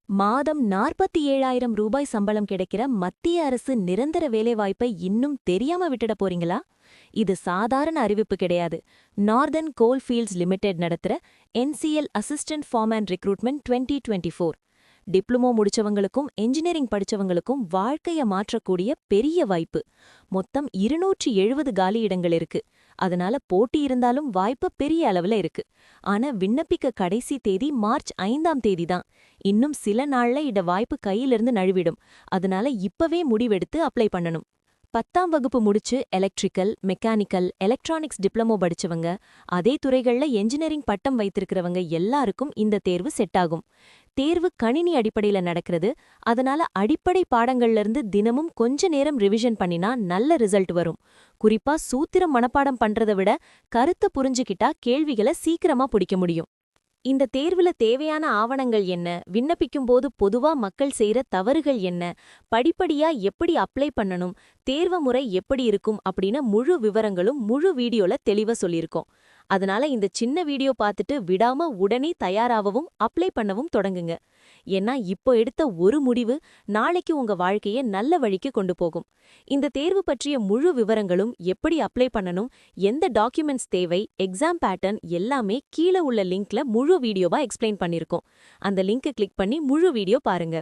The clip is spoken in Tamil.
மாதம் 47,000 ரூபாய் சம்பளம் கிடைக்கிற மத்திய அரசு நிரந்தர வேலைவாய்ப்பை இன்னும் தெரியாம விட்டுட போறீங்களா? இது சாதாரண அறிவிப்பு கிடையாது. நார்தர்ன் கோல் ஃபீல்ட்ஸ் லிமிடெட் நடத்துற NCL assistant foreman recruitment 2024 diploma முடிச்சவங்களுக்கும் என்ஜினியரிங் படிச்சவங்களுக்கும் வாழ்க்கைய மாற்றக்கூடிய பெரிய வாய்ப்பு. மொத்தம் 270 காலி இடங்கள் இருக்கு. அதனால போட்டி இருந்தாலும் வாய்ப்பு பெரிய அளவுல இருக்கு. ஆனா விண்ணப்பிக்க கடைசி தேதி மார்ச் 5ஆம் தேதி தான். இன்னும் சில நாள்ல இட வாய்ப்பு கையிலிருந்து நழுவிடும். அதனால இப்பவே முடிவெடுத்து அப்ளை பண்ணணும். 10ஆம் வகுப்பு முடிச்சு எலக்ட்ரிக்கல், மெக்கானிக்கல், எலக்ட்ரானிக்ஸ் டிப்ளமோ படிச்சவங்க, அதே துறைகள்ல என்ஜினியரிங் பட்டம் வைத்திருக்கிறவங்க எல்லாருக்கும் இந்த தேர்வு செட் ஆகும். தேர்வு கணினி அடிப்படையில நடக்கிறது. அதனால அடிப்படை பாடங்கள்ல இருந்து தினமும் கொஞ்ச நேரம் ரிவிஷன் பண்ணினா நல்ல ரிசல்ட் வரும். குறிப்பா சூத்திரம் மனப்பாடம் பண்றதை விட கருத்தை புரிஞ்சுக்கிட்டா கேள்விகளை சீக்கிரமா பிடிக்க முடியும். இந்த தேர்வுல தேவையான ஆவணங்கள் என்ன, விண்ணப்பிக்கும் போது பொதுவா மக்கள் செய்யற தவறுகள் என்ன, படிப்படியா எப்படி அப்ளை பண்ணணும், தேர்வு முறை எப்படி இருக்கும் அப்படின்னு முழு விவரங்களும் முழு வீடியோல தெளிவா சொல்லியிருக்கோம். அதனால இந்த சின்ன வீடியோ பார்த்துட்டு விடாம உடனே தயாராகவும் அப்ளை பண்ணவும் தொடங்குங்க. ஏன்னா இப்போ எடுத்த ஒரு முடிவு நாளைக்கு உங்க வாழ்க்கைய நல்ல வழிக்கு கொண்டு போகும். இந்த தேர்வு பற்றிய முழு விவரங்களும், எப்படி அப்ளை பண்ணணும், எந்த டாக்குமெண்ட்ஸ் தேவை, எக்ஸாம் பேட்டர்ன் எல்லாமே கீழே உள்ள லிங்க்ல முழு வீடியோவா எக்ஸ்பிளைன் பண்ணிருக்கோம். அந்த லிங்கை கிளிக் பண்ணி முழு வீடியோ பாருங்க.